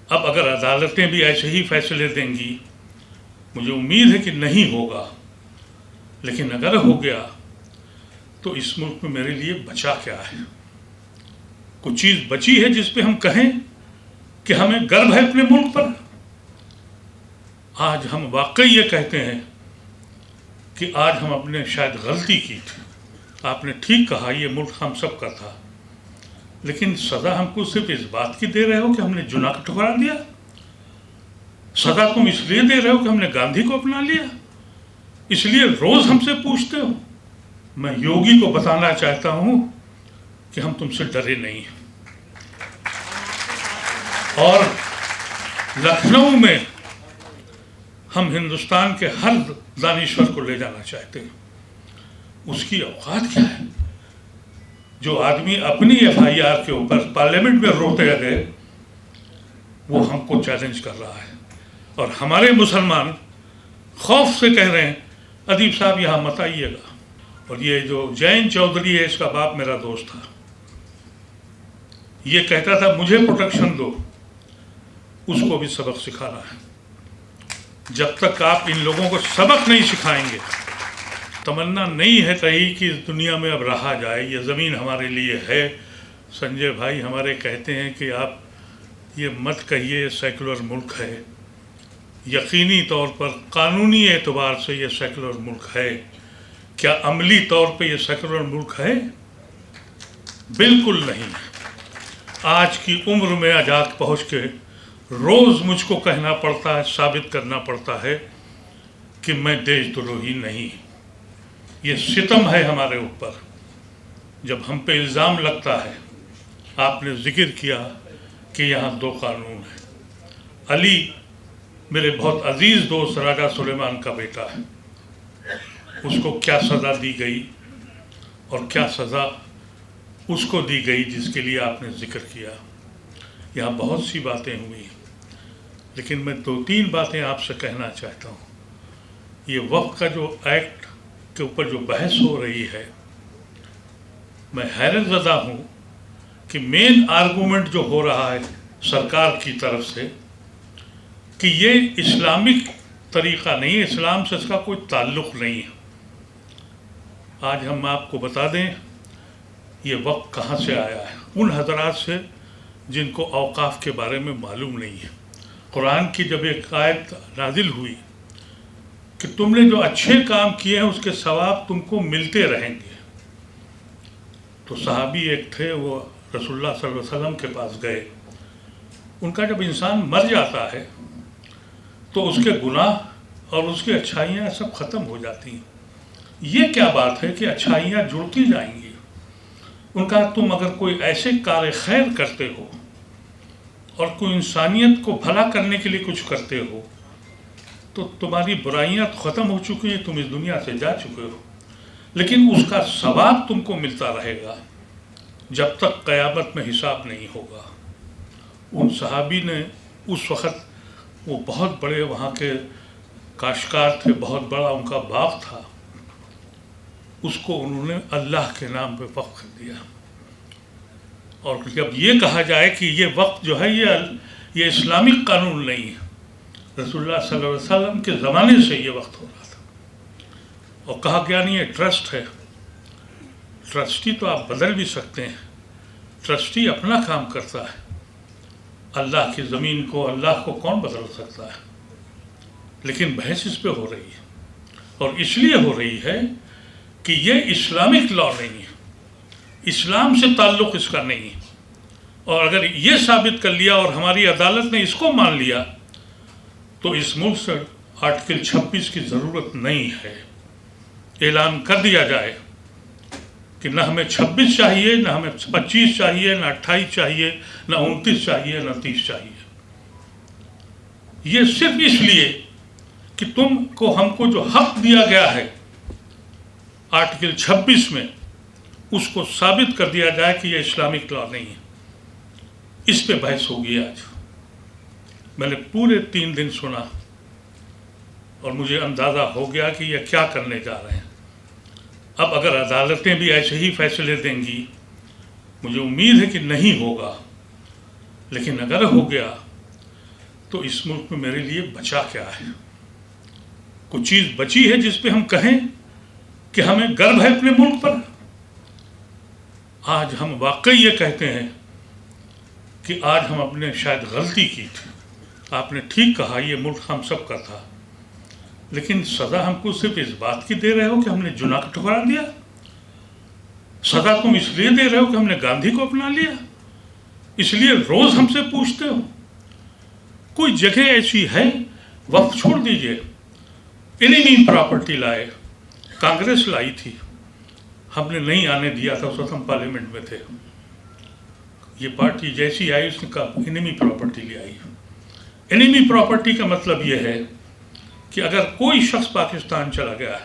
اب اگر عدالتیں بھی ایسے ہی فیصلے دیں گی، مجھے امید ہے کہ نہیں ہوگا، لیکن اگر ہو گیا تو اس ملک میں میرے لیے بچا کیا ہے؟ کچھ چیز بچی ہے جس پہ ہم کہیں کہ ہمیں گرو ہے اپنے ملک پر؟ آج ہم واقعی یہ کہتے ہیں کہ آج ہم اپنے شاید غلطی کی تھی، آپ نے ٹھیک کہا یہ ملک ہم سب کا تھا، لیکن سزا ہم کو صرف اس بات کی دے رہے ہو کہ ہم نے جناح کا ٹھکرا دیا؟ سزا تم اس لیے دے رہے ہو کہ ہم نے گاندھی کو اپنا لیا؟ اس لیے روز ہم سے پوچھتے ہو؟ میں یوگی کو بتانا چاہتا ہوں کہ ہم تم سے ڈرے نہیں ہیں، اور لکھنؤ میں ہم ہندوستان کے ہر دانشور کو لے جانا چاہتے ہیں۔ اس کی اوقات کیا ہے؟ جو آدمی اپنی ایف آئی آر کے اوپر پارلیمنٹ میں روتے گئے، وہ ہم کو چیلنج کر رہا ہے، اور ہمارے مسلمان خوف سے کہہ رہے ہیں ادیب صاحب یہاں مت آئیے گا۔ اور یہ جو جین چودھری ہے، اس کا باپ میرا دوست تھا، یہ کہتا تھا مجھے پروٹیکشن دو، اس کو بھی سبق سکھانا ہے۔ جب تک آپ ان لوگوں کو سبق نہیں سکھائیں گے، تمنا نہیں ہے کہیں کہ اس دنیا میں اب رہا جائے، یہ زمین ہمارے لیے ہے۔ سنجے بھائی ہمارے کہتے ہیں کہ آپ یہ مت کہیے یہ سیکولر ملک ہے، یقینی طور پر قانونی اعتبار سے یہ سیکولر ملک ہے۔ کیا عملی طور پہ یہ سیکولر ملک ہے؟ بالکل نہیں۔ آج کی عمر میں آزاد پہنچ کے روز مجھ کو کہنا پڑتا ہے، ثابت کرنا پڑتا ہے کہ میں دیش دروہی نہیں۔ یہ ستم ہے ہمارے اوپر جب ہم پہ الزام لگتا ہے۔ آپ نے ذکر کیا کہ یہاں دو قانون ہیں۔ علی میرے بہت عزیز دوست راجہ سلیمان کا بیٹا ہے، اس کو کیا سزا دی گئی اور کیا سزا اس کو دی گئی جس کے لیے آپ نے ذکر کیا۔ یہاں بہت سی باتیں ہوئی، لیکن میں دو تین باتیں آپ سے کہنا چاہتا ہوں۔ یہ وقف کا جو ایکٹ کے اوپر جو بحث ہو رہی ہے، میں حیرت زدہ ہوں کہ مین آرگومنٹ جو ہو رہا ہے سرکار کی طرف سے کہ یہ اسلامک طریقہ نہیں ہے، اسلام سے اس کا کوئی تعلق نہیں ہے۔ آج ہم آپ کو بتا دیں یہ وقت کہاں سے آیا ہے، ان حضرات سے جن کو اوقاف کے بارے میں معلوم نہیں ہے۔ قرآن کی جب ایک آیت نازل ہوئی کہ تم نے جو اچھے کام کیے ہیں اس کے ثواب تم کو ملتے رہیں گے، تو صحابی ایک تھے، وہ رسول اللہ صلی اللہ علیہ وسلم کے پاس گئے۔ ان کا جب انسان مر جاتا ہے تو اس کے گناہ اور اس کی اچھائیاں سب ختم ہو جاتی ہیں۔ یہ کیا بات ہے کہ اچھائیاں جڑتی جائیں گی؟ ان کا تم اگر کوئی ایسے کار خیر کرتے ہو اور کوئی انسانیت کو بھلا کرنے کے لیے کچھ کرتے ہو تو تمہاری برائیاں ختم ہو چکی ہیں، تم اس دنیا سے جا چکے ہو، لیکن اس کا ثواب تم کو ملتا رہے گا جب تک قیامت میں حساب نہیں ہوگا۔ ان صحابی نے اس وقت، وہ بہت بڑے وہاں کے کاشتکار تھے، بہت بڑا ان کا باغ تھا، اس کو انہوں نے اللہ کے نام پہ وقف کر دیا۔ اور جب یہ کہا جائے کہ یہ وقت جو ہے یہ اسلامک قانون نہیں ہے، رسول اللہ صلی اللہ علیہ وسلم کے زمانے سے یہ وقت ہو رہا تھا، اور کہا گیا نہیں یہ ٹرسٹ ہے۔ ٹرسٹی تو آپ بدل بھی سکتے ہیں، ٹرسٹی اپنا کام کرتا ہے، اللہ کی زمین کو، اللہ کو کون بدل سکتا ہے؟ لیکن بحث اس پہ ہو رہی ہے، اور اس لیے ہو رہی ہے کہ یہ اسلامک لا نہیں ہے، اسلام سے تعلق اس کا نہیں ہے۔ اور اگر یہ ثابت کر لیا اور ہماری عدالت نے اس کو مان لیا تو اس ملک سے آرٹیکل 26 کی ضرورت نہیں ہے۔ اعلان کر دیا جائے کہ نہ ہمیں 26 چاہیے، نہ ہمیں 25 چاہیے، نہ 28 چاہیے، نہ 29 چاہیے، نہ 30 چاہیے۔ یہ صرف اس لیے کہ تم کو، ہم کو جو حق دیا گیا ہے آرٹیکل 26 میں، اس کو ثابت کر دیا جائے کہ یہ اسلامک لا نہیں ہے۔ اس پہ بحث ہوگی آج۔ میں نے پورے 3 دن سنا اور مجھے اندازہ ہو گیا کہ یہ کیا کرنے جا رہے ہیں۔ اب اگر عدالتیں بھی ایسے ہی فیصلے دیں گی، مجھے امید ہے کہ نہیں ہوگا، لیکن اگر ہو گیا تو اس ملک میں میرے لیے بچا کیا ہے؟ کچھ چیز بچی ہے جس پہ ہم کہیں کہ ہمیں گرو ہے اپنے ملک پر؟ آج ہم واقعی یہ کہتے ہیں کہ آج ہم اپنے شاید غلطی کی تھی. آپ نے ٹھیک کہا یہ ملک ہم سب کا تھا، لیکن سزا ہم کو صرف اس بات کی دے رہے ہو کہ ہم نے جناح کو ٹھکرا دیا؟ سزا تم اس لیے دے رہے ہو کہ ہم نے گاندھی کو اپنا لیا؟ اس لیے روز ہم سے پوچھتے ہو؟ کوئی جگہ ایسی ہے؟ وقت چھوڑ دیجئے. انیمی پراپرٹی لائے، کانگریس لائی تھی، ہم نے نہیں آنے دیا تھا، اس وقت ہم پارلیمنٹ میں تھے. یہ پارٹی جیسی آئی اس نے کہا انیمی پراپرٹی لے آئی. انیمی پراپرٹی کا مطلب یہ ہے کہ اگر کوئی شخص پاکستان چلا گیا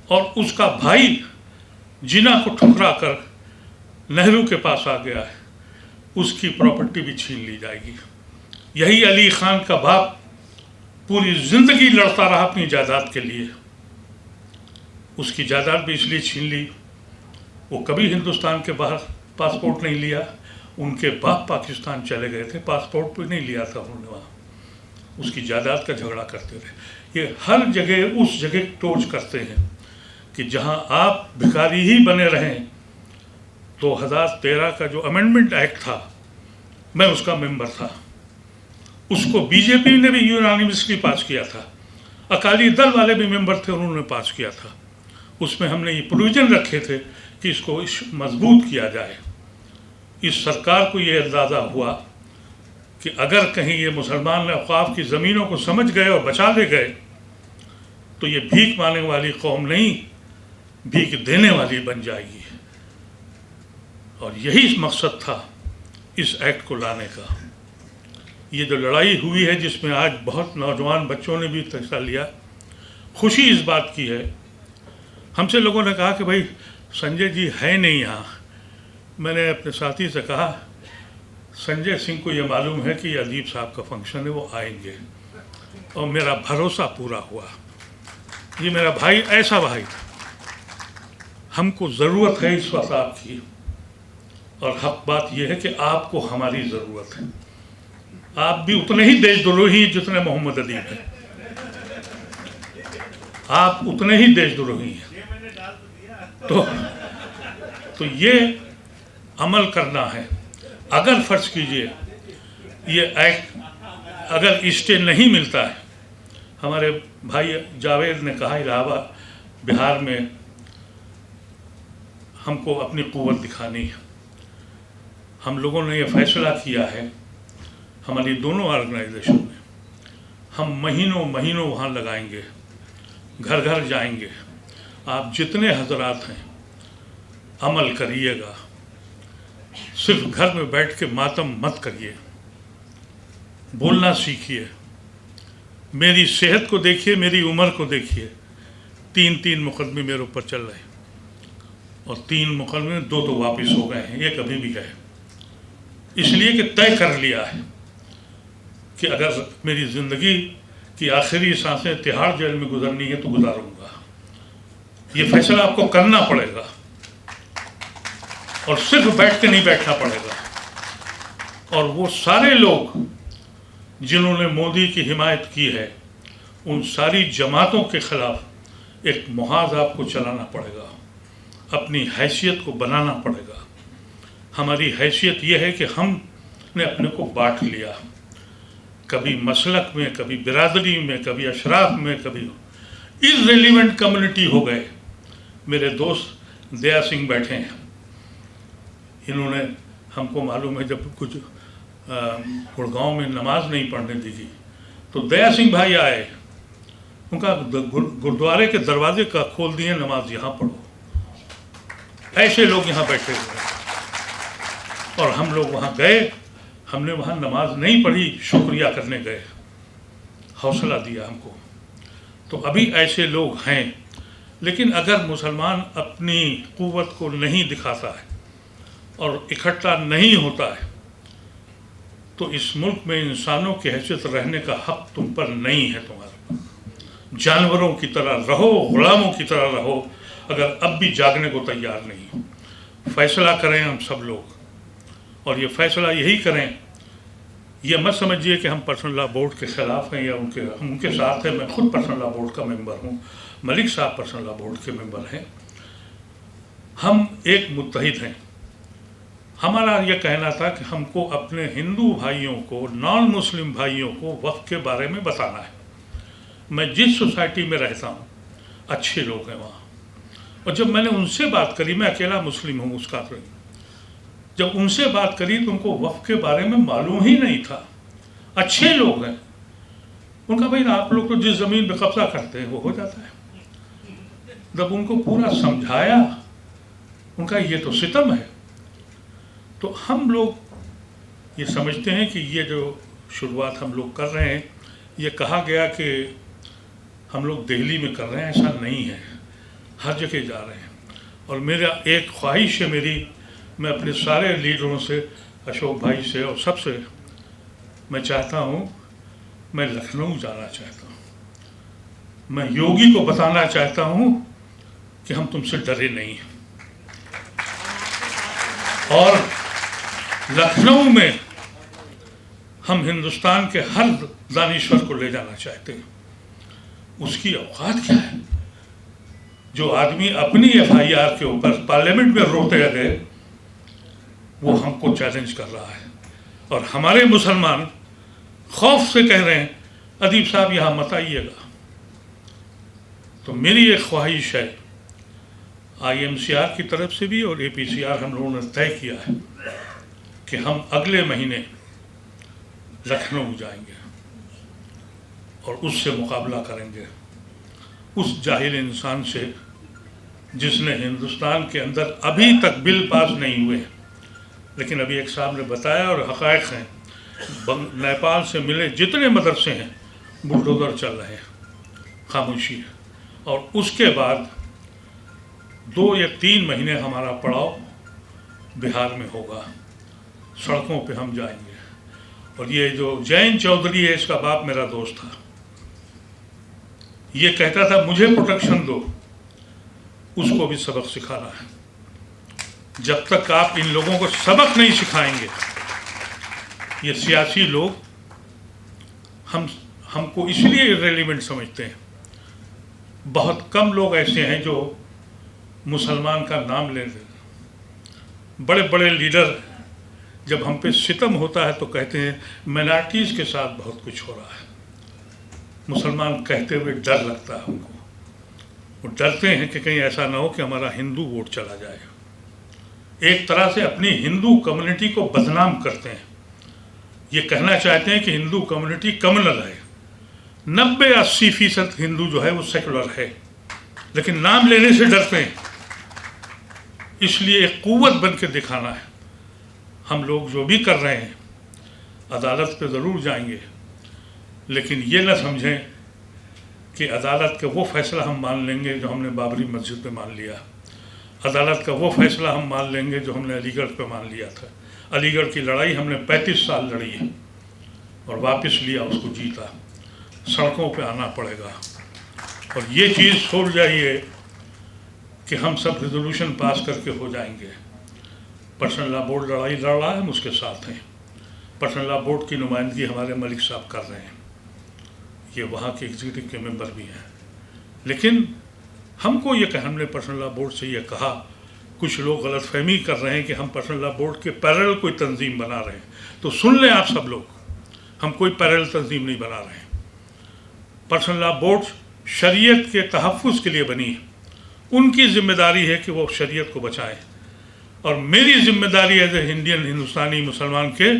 اور اس کا بھائی جناح کو ٹھکرا کر نہرو کے پاس آ گیا ہے، اس کی پراپرٹی بھی چھین لی جائے گی. یہی علی خان کا باپ پوری زندگی لڑتا رہا اپنی جائیداد کے لیے. اس کی جائیداد بھی اس لیے چھین لی، وہ کبھی ہندوستان کے باہر پاسپورٹ نہیں لیا. ان کے باپ پاکستان چلے گئے تھے، پاسپورٹ بھی نہیں لیا تھا انہوں نے وہاں. اس کی جائیداد کا جھگڑا کرتے رہے. یہ ہر جگہ اس جگہ ٹوچ کرتے ہیں کہ جہاں آپ بھکاری ہی بنے رہیں. 2013 کا جو امینڈمنٹ ایکٹ تھا، میں اس کا ممبر تھا. اس کو بی جے پی نے بھی یونانیمسلی پاس کیا تھا، اکالی دل والے بھی ممبر تھے، انہوں نے پاس کیا تھا. اس میں ہم نے یہ پروویژن رکھے تھے کہ اس کو مضبوط کیا جائے. اس سرکار کو یہ اندازہ ہوا کہ اگر کہیں یہ مسلمان اوقاف کی زمینوں کو سمجھ گئے اور بچا لے گئے تو یہ بھیک مانگنے والی قوم نہیں، بھیک دینے والی بن جائے گی. اور یہی مقصد تھا اس ایکٹ کو لانے کا. یہ جو لڑائی ہوئی ہے جس میں آج بہت نوجوان بچوں نے بھی حصہ لیا، خوشی اس بات کی ہے. ہم سے لوگوں نے کہا کہ بھائی سنجے جی ہے نہیں یہاں. میں نے اپنے ساتھی سے کہا سنجے سنگھ کو یہ معلوم ہے کہ یہ ادیب صاحب کا فنکشن ہے، وہ آئیں گے. اور میرا بھروسہ پورا ہوا. یہ میرا بھائی ایسا بھائی تھا. ہم کو ضرورت ہے اس وقت آپ کی، اور حق بات یہ ہے کہ آپ کو ہماری ضرورت ہے. آپ بھی اتنے ہی دیش دروہی جتنے محمد ادیب ہیں. آپ اتنے ہی دیش دروہی ہیں. تو یہ عمل کرنا ہے. اگر فرض کیجئے یہ ایکٹ اگر اسٹے نہیں ملتا ہے، ہمارے بھائی جاوید نے کہا الہ آباد بہار میں ہم کو اپنی قوت دکھانی ہے. ہم لوگوں نے یہ فیصلہ کیا ہے ہماری دونوں آرگنائزیشن میں، ہم مہینوں مہینوں وہاں لگائیں گے، گھر گھر جائیں گے. آپ جتنے حضرات ہیں عمل کریے گا. صرف گھر میں بیٹھ کے ماتم مت کریے، بولنا سیکھیے. میری صحت کو دیکھیے، میری عمر کو دیکھیے. 3 مقدمے میرے اوپر چل رہے ہیں، اور 3 مقدمے 2 تو واپس ہو گئے ہیں. یہ کبھی بھی گئے اس لیے کہ طے کر لیا ہے کہ اگر میری زندگی کی آخری سانسیں تہاڑ جیل میں گزرنی ہے تو گزاروں گا. یہ فیصلہ آپ کو کرنا پڑے گا، اور صرف بیٹھ کے نہیں بیٹھنا پڑے گا. اور وہ سارے لوگ جنہوں نے مودی کی حمایت کی ہے، ان ساری جماعتوں کے خلاف ایک محاذ آپ کو چلانا پڑے گا. اپنی حیثیت کو بنانا پڑے گا. ہماری حیثیت یہ ہے کہ ہم نے اپنے کو بانٹ لیا، کبھی مسلک میں، کبھی برادری میں، کبھی اشراف میں، کبھی irrelevant کمیونٹی ہو گئے. میرے دوست دیا سنگھ بیٹھے ہیں، انہوں نے ہم کو معلوم ہے جب کچھ گڑگاؤں میں نماز نہیں پڑھنے دی گئی تو دیا سنگھ بھائی آئے، ان کا گردوارے کے دروازے کا کھول دیے، نماز یہاں پڑھو. ایسے لوگ یہاں بیٹھے ہوئے ہیں. اور ہم لوگ وہاں گئے، ہم نے وہاں نماز نہیں پڑھی، شکریہ کرنے گئے، حوصلہ دیا ہم کو. تو ابھی ایسے لوگ ہیں. لیکن اگر مسلمان اپنی قوت کو نہیں دکھاتا ہے اور اکٹھا نہیں ہوتا ہے تو اس ملک میں انسانوں کی حیثیت رہنے کا حق تم پر نہیں ہے. تمہارے جانوروں کی طرح رہو، غلاموں کی طرح رہو، اگر اب بھی جاگنے کو تیار نہیں. فیصلہ کریں ہم سب لوگ، اور یہ فیصلہ یہی کریں یہ مت سمجھیے کہ ہم پرسنل لا بورڈ کے خلاف ہیں یا ہم ان کے ساتھ ہیں. میں خود پرسنل لا بورڈ کا ممبر ہوں, ملک صاحب پرسنل لا بورڈ کے ممبر ہیں. ہم ایک متحد ہیں. ہمارا یہ کہنا تھا کہ ہم کو اپنے ہندو بھائیوں کو, نان مسلم بھائیوں کو وقف کے بارے میں بتانا ہے. میں جس سوسائٹی میں رہتا ہوں اچھے لوگ ہیں وہاں, اور جب میں نے ان سے بات کری, میں اکیلا مسلم ہوں اس کافر میں, جب ان سے بات کری تو ان کو وقف کے بارے میں معلوم ہی نہیں تھا. اچھے لوگ ہیں. ان کا بھائی آپ لوگ تو جس زمین پہ قبضہ کرتے ہیں وہ ہو جاتا ہے. جب ان کو پورا سمجھایا, ان کا یہ تو ستم ہے. تو ہم لوگ یہ سمجھتے ہیں کہ یہ جو شروعات ہم لوگ کر رہے ہیں, یہ کہا گیا کہ ہم لوگ دہلی میں کر رہے ہیں, ایسا نہیں ہے, ہر جگہ جا رہے ہیں. اور میرا ایک خواہش ہے میری, میں اپنے سارے لیڈروں سے, اشوک بھائی سے اور سب سے میں چاہتا ہوں, میں لکھنؤ جانا چاہتا ہوں. میں یوگی کو بتانا چاہتا ہوں کہ ہم تم سے ڈرے نہیں ہیں. اور لکھنؤ میں ہم ہندوستان کے ہر دانشور کو لے جانا چاہتے ہیں. اس کی اوقات کیا ہے؟ جو آدمی اپنی FIR کے اوپر پارلیمنٹ میں روتے گئے, وہ ہم کو چیلنج کر رہا ہے. اور ہمارے مسلمان خوف سے کہہ رہے ہیں ادیب صاحب یہاں مت آئیے گا. تو میری ایک خواہش ہے, IMCR کی طرف سے بھی اور APCR ہم لوگوں نے طے کیا ہے کہ ہم اگلے مہینے لکھنؤ جائیں گے اور اس سے مقابلہ کریں گے, اس جاہل انسان سے جس نے ہندوستان کے اندر ابھی تک بل پاس نہیں ہوئے. لیکن ابھی ایک صاحب نے بتایا اور حقائق ہیں, نیپال سے ملے جتنے مدرسے ہیں بلڈوزر چل رہے ہیں, خاموشی ہے. اور اس کے بعد 2 یا 3 مہینے ہمارا پڑاؤ بہار میں ہوگا, سڑکوں پہ ہم جائیں گے. اور یہ جو جین چودھری ہے, اس کا باپ میرا دوست تھا, یہ کہتا تھا مجھے پروٹیکشن دو, اس کو بھی سبق سکھانا ہے. جب تک آپ ان لوگوں کو سبق نہیں سکھائیں گے, یہ سیاسی لوگ ہم کو اس لیے ریلیونٹ سمجھتے ہیں. بہت کم لوگ ایسے ہیں جو مسلمان کا نام لیتے ہیں. بڑے بڑے لیڈر جب ہم پہ ستم ہوتا ہے تو کہتے ہیں مائنارٹیز کے ساتھ بہت کچھ ہو رہا ہے. مسلمان کہتے ہوئے ڈر لگتا ہے ہم کو. وہ ڈرتے ہیں کہ کہیں ایسا نہ ہو کہ ہمارا ہندو ووٹ چلا جائے. ایک طرح سے اپنی ہندو کمیونٹی کو بدنام کرتے ہیں. یہ کہنا چاہتے ہیں کہ ہندو کمیونٹی کمنل ہے. 90-80% ہندو جو ہے وہ سیکولر ہے, لیکن نام لینے سے ڈرتے ہیں. اس لیے ایک قوت بن کے دکھانا ہے. ہم لوگ جو بھی کر رہے ہیں عدالت پہ ضرور جائیں گے, لیکن یہ نہ سمجھیں کہ عدالت کا وہ فیصلہ ہم مان لیں گے جو ہم نے بابری مسجد پہ مان لیا. عدالت کا وہ فیصلہ ہم مان لیں گے جو ہم نے علی گڑھ پہ مان لیا تھا. علی گڑھ کی لڑائی ہم نے 35 سال لڑی ہے اور واپس لیا, اس کو جیتا. سڑکوں پہ آنا پڑے گا. اور یہ چیز سوچ جائیے کہ ہم سب ریزولوشن پاس کر کے ہو جائیں گے. پرسنل لا بورڈ لڑائی لڑ رہا ہے, ہم اس کے ساتھ ہیں. پرسنل لا بورڈ کی نمائندگی ہمارے ملک صاحب کر رہے ہیں, یہ وہاں کے ایگزیکٹو کے ممبر بھی ہیں. لیکن ہم کو یہ کہ ہم نے پرسنل لا بورڈ سے یہ کہا, کچھ لوگ غلط فہمی کر رہے ہیں کہ ہم پرسنل لا بورڈ کے پیرل کوئی تنظیم بنا رہے ہیں. تو سن لیں آپ سب لوگ, ہم کوئی پیرل تنظیم نہیں بنا رہے ہیں. پرسنل لا بورڈ شریعت کے تحفظ کے لیے بنی ہے. ان کی ذمہ داری ہے کہ وہ شریعت کو بچائیں, اور میری ذمہ داری ہے انڈین ہندوستانی مسلمان کے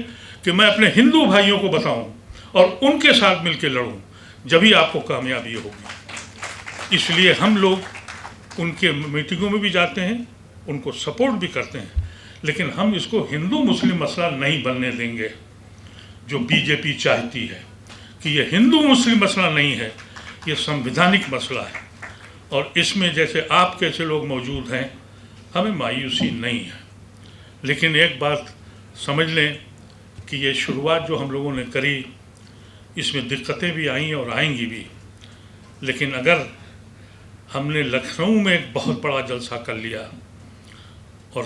کہ میں اپنے ہندو بھائیوں کو بتاؤں اور ان کے ساتھ مل کے لڑوں, جبھی آپ کو کامیابی ہوگی. اس لیے ہم لوگ ان کے میٹنگوں میں بھی جاتے ہیں, ان کو سپورٹ بھی کرتے ہیں, لیکن ہم اس کو ہندو مسلم مسئلہ نہیں بننے دیں گے جو BJP چاہتی ہے کہ یہ ہندو مسلم مسئلہ نہیں ہے, یہ سمویدھانک مسئلہ ہے. اور اس میں جیسے آپ کیسے لوگ موجود ہیں, ہمیں مایوسی نہیں ہے. لیکن ایک بات سمجھ لیں کہ یہ شروعات جو ہم لوگوں نے کری, اس میں دقتیں بھی آئیں اور آئیں گی بھی. لیکن اگر ہم نے لکھنؤ میں ایک بہت بڑا جلسہ کر لیا اور